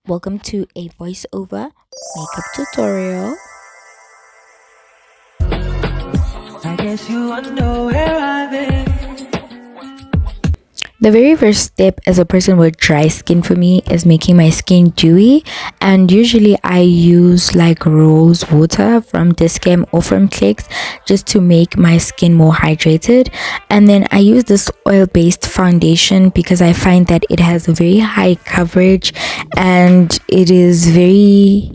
Welcome to a voiceover makeup tutorial. I guess you wonder where I've been. The very first step as a person with dry skin for me is making my skin dewy, and usually I use like rose water from Discam or from Clicks just to make my skin more hydrated. And then I use this oil-based foundation because I find that it has a very high coverage and it is very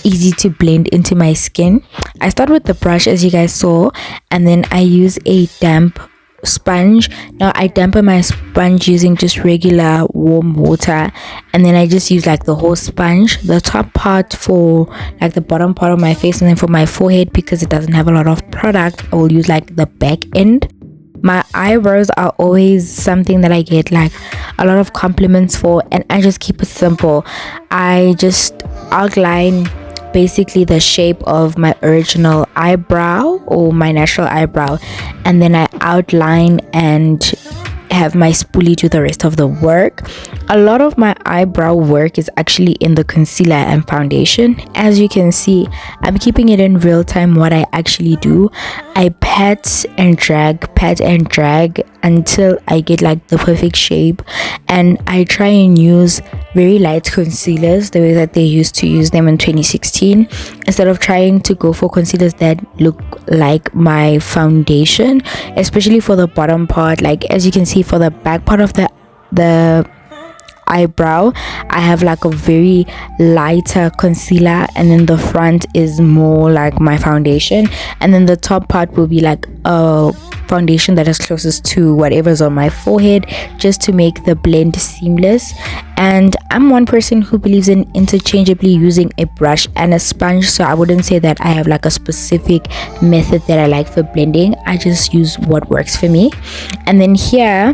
easy to blend into my skin. I start with the brush as you guys saw, and then I use a damp sponge. Now I dampen my sponge using just regular warm water, and then I just use like the whole sponge, the top part for like the bottom part of my face, and then for my forehead, because it doesn't have a lot of product, I will use like the back end. My eyebrows are always something that I get like a lot of compliments for, and I just keep it simple. I just outline basically the shape of my original eyebrow or my natural eyebrow, and then I outline and have my spoolie do the rest of the work. A lot of my eyebrow work is actually in the concealer and foundation. As you can see, I'm keeping it in real time. What I actually do, I pat and drag until I get like the perfect shape, and I try and use very light concealers the way that they used to use them in 2016, instead of trying to go for concealers that look like my foundation, especially for the bottom part. Like as you can see, for the back part of the eyebrow, I have like a very lighter concealer, and then the front is more like my foundation, and then the top part will be like a foundation that is closest to whatever's on my forehead, just to make the blend seamless. And I'm one person who believes in interchangeably using a brush and a sponge, so I wouldn't say that I have like a specific method that I like for blending. I just use what works for me. And then here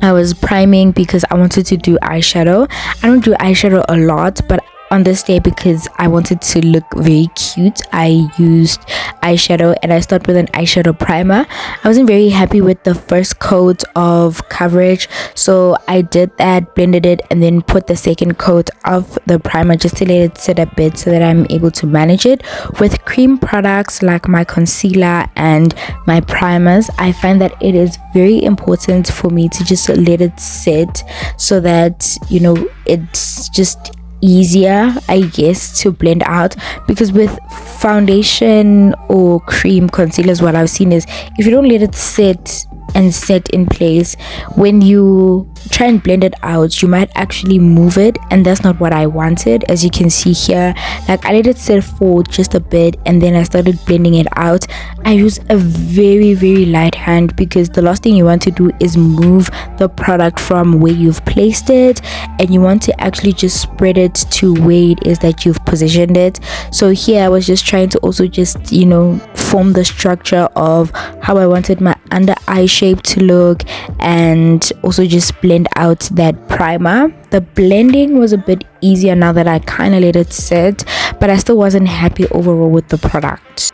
I was priming because I wanted to do eyeshadow. I don't do eyeshadow a lot, but on this day, because I wanted to look very cute, I used eyeshadow, and I started with an eyeshadow primer. I wasn't very happy with the first coat of coverage, so I did that, blended it, and then put the second coat of the primer just to let it sit a bit so that I'm able to manage it. With cream products like my concealer and my primers, I find that it is very important for me to just let it sit so that, you know, it's just easier, I guess, to blend out. Because with foundation or cream concealers, what I've seen is if you don't let it sit and set in place, when you try and blend it out, you might actually move it, and that's not what I wanted. As you can see here, like I let it sit for just a bit, and then I started blending it out. I use a very light hand, because the last thing you want to do is move the product from where you've placed it, and you want to actually just spread it to where it is that you've positioned it. So here I was just trying to also just, you know, form the structure of how I wanted my under eye shape to look, and also just blend out that primer. The blending was a bit easier now that I kind of let it sit, but I still wasn't happy overall with the product.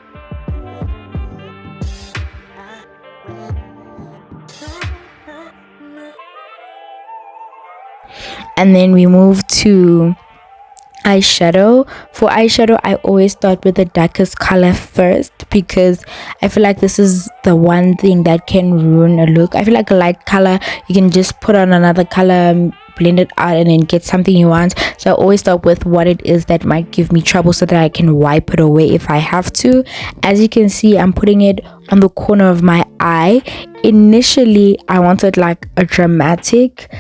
And then we move to eyeshadow. For eyeshadow, I always start with the darkest color first, because I feel like this is the one thing that can ruin a look. I feel like a light color, you can just put on another color, blend it out, and then get something you want. So I always start with what it is that might give me trouble so that I can wipe it away if I have to. As you can see, I'm putting it on the corner of my eye. Initially I wanted like a dramatic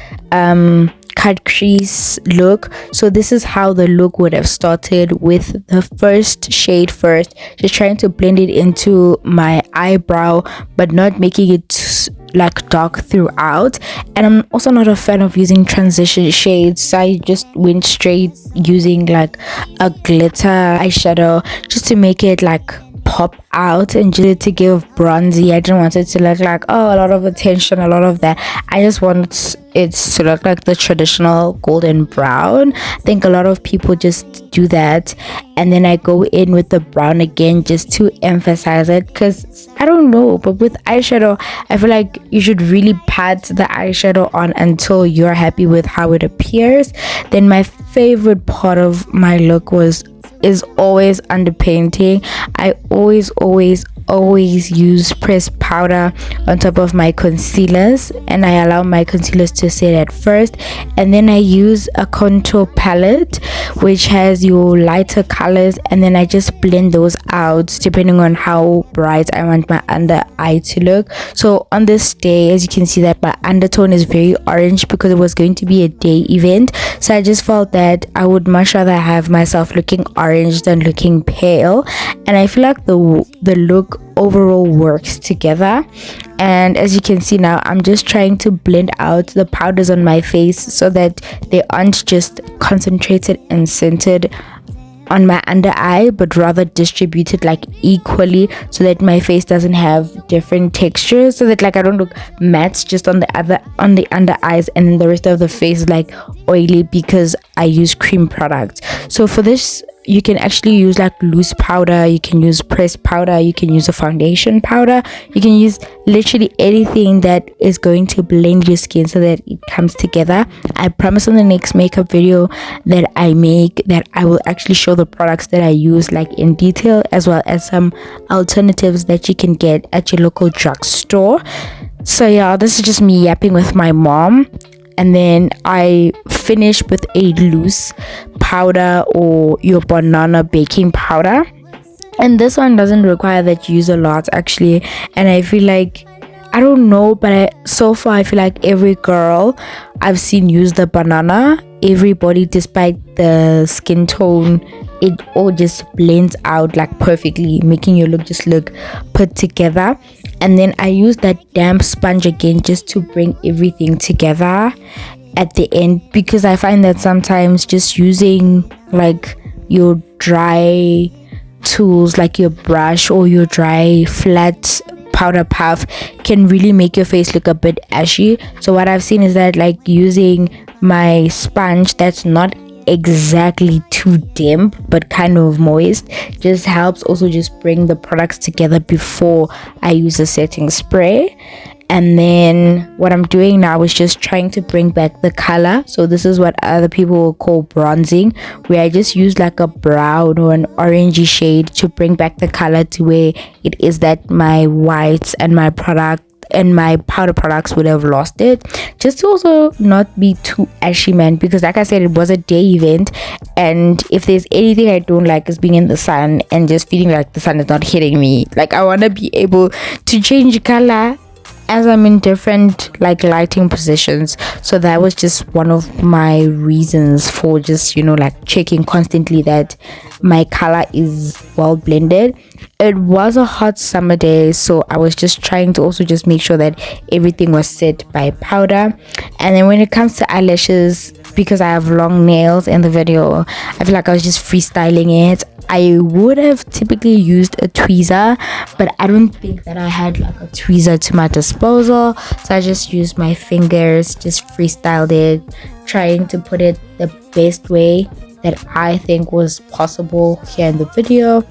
cut crease look, so this is how the look would have started, with the first shade first, just trying to blend it into my eyebrow but not making it like dark throughout. And I'm also not a fan of using transition shades, so I just went straight using like a glitter eyeshadow just to make it like pop out and just to give bronzy. I didn't want it to look like, oh, a lot of attention, a lot of that. I just wanted it to look like the traditional golden brown. I think a lot of people just do that, and then I go in with the brown again just to emphasize it, because I don't know, but with eyeshadow I feel like you should really pat the eyeshadow on until you're happy with how it appears. Then my favorite part of my look is always underpainting. I always use pressed powder on top of my concealers, and I allow my concealers to set at first, and then I use a contour palette which has your lighter colors, and then I just blend those out depending on how bright I want my under eye to look. So on this day, as you can see, that my undertone is very orange because it was going to be a day event, so I just felt that I would much rather have myself looking orange than looking pale, and I feel like the look overall works together. And as you can see now, I'm just trying to blend out the powders on my face so that they aren't just concentrated and centered on my under eye, but rather distributed like equally, so that my face doesn't have different textures, so that like I don't look matte just on the under eyes, and then the rest of the face is like oily because I use cream products. So for this, you can actually use like loose powder, you can use pressed powder, you can use a foundation powder, you can use literally anything that is going to blend your skin so that it comes together. I promise on the next makeup video that I make, that I will actually show the products that I use like in detail, as well as some alternatives that you can get at your local drugstore. So yeah, this is just me yapping with my mom. And then I finish with a loose powder or your banana baking powder, and this one doesn't require that you use a lot actually. And I feel like, I don't know, but so far I feel like every girl I've seen use the banana, everybody, despite the skin tone, it all just blends out like perfectly, making your look just look put together. And then I use that damp sponge again just to bring everything together at the end, because I find that sometimes just using like your dry tools like your brush or your dry flat powder puff can really make your face look a bit ashy. So what I've seen is that like using my sponge that's not exactly too damp but kind of moist just helps also just bring the products together before I use a setting spray. And then what I'm doing now is just trying to bring back the color. So this is what other people will call bronzing, where I just use like a brown or an orangey shade to bring back the color to where it is that my whites and my product and my powder products would have lost it, just to also not be too ashy, man, because like I said, it was a day event, and if there's anything I don't like is being in the sun and just feeling like the sun is not hitting me. Like I want to be able to change color as I'm in different like lighting positions. So that was just one of my reasons for just, you know, like checking constantly that my color is well blended. It was a hot summer day, so I was just trying to also just make sure that everything was set by powder. And then when it comes to eyelashes, because I have long nails in the video, I feel like I was just freestyling it. I would have typically used a tweezer, but I don't think that I had like a tweezer to my disposal, so I just used my fingers, just freestyled it, trying to put it the best way that I think was possible here in the video.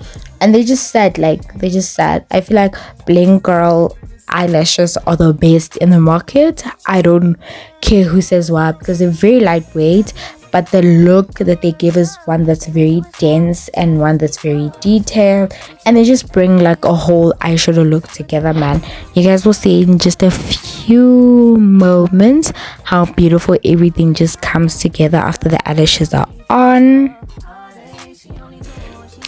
And they just said I feel like Bling Girl eyelashes are the best in the market. I don't care who says what, because they're very lightweight, but the look that they give is one that's very dense and one that's very detailed, and they just bring like a whole eyeshadow look together, man. You guys will see in just a few moments how beautiful everything just comes together after the eyelashes are on.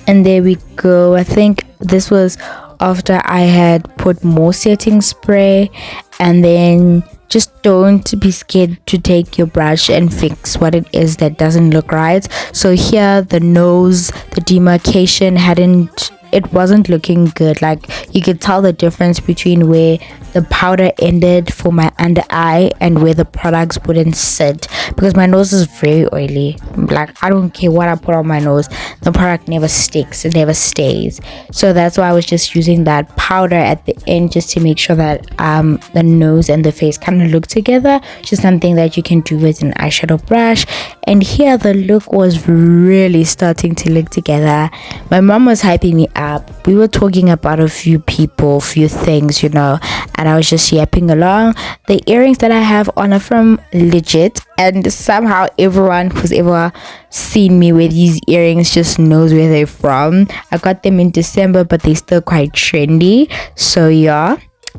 And there we go. I think this was after I had put more setting spray. And then just don't be scared to take your brush and fix what it is that doesn't look right. So here the nose, the demarcation hadn't it wasn't looking good. Like, you could tell the difference between where the powder ended for my under eye and where the products wouldn't sit, because my nose is very oily. Like, I don't care what I put on my nose, the product never sticks, it never stays. So that's why I was just using that powder at the end, just to make sure that the nose and the face kind of look together. Just something that you can do with an eyeshadow brush. And here the look was really starting to look together. My mom was hyping me up. We were talking about a few people, few things, and I was just yapping along. The earrings that I have on are from Legit, and somehow everyone who's ever seen me with these earrings just knows where they're from. I got them in December, but they're still quite trendy. So yeah.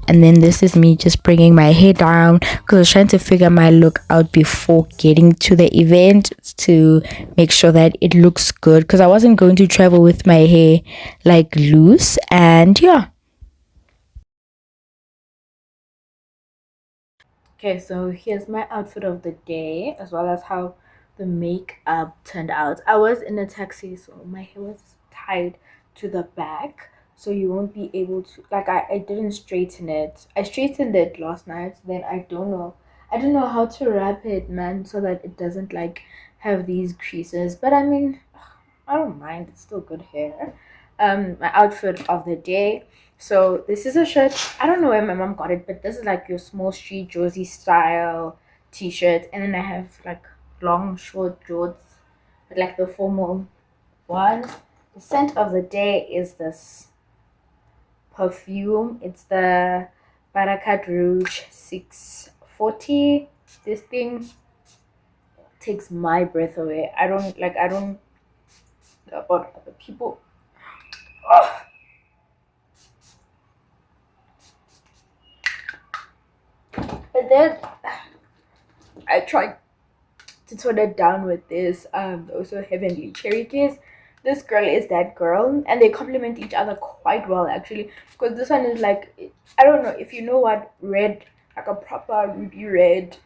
And then this is me just bringing my hair down, because I was trying to figure my look out before getting to the event, to make sure that it looks good, because I wasn't going to travel with my hair like loose. And yeah. Okay, so here's my outfit of the day, as well as how the makeup turned out. I was in a taxi, so my hair was tied to the back, so you won't be able to, like, I didn't straighten it. I straightened it last night, then I don't know how to wrap it, man, so that it doesn't like have these creases. But I mean, I don't mind. It's still good hair. My outfit of the day. So this is a shirt. I don't know where my mom got it, but this is like your small street Josie style t-shirt, and then I have like long short jorts, but like the formal ones. The scent of the day is this perfume. It's the Barakat Rouge 640. This thing takes my breath away. I don't know about other people. Ugh. But then I tried to tone it down with this also heavenly cherry kiss. This girl is that girl, and they complement each other quite well actually. Because this one is like, I don't know if you know what red, like a proper ruby red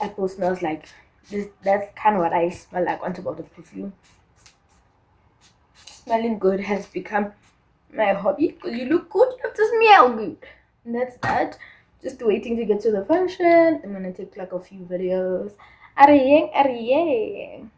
apple smells like. This That's kind of what I smell like on top of the perfume. Smelling good has become my hobby, because you look good, you have to smell good. And that's that. Just waiting to get to the function. I'm gonna take like a few videos. Ariyeng, ariyeng.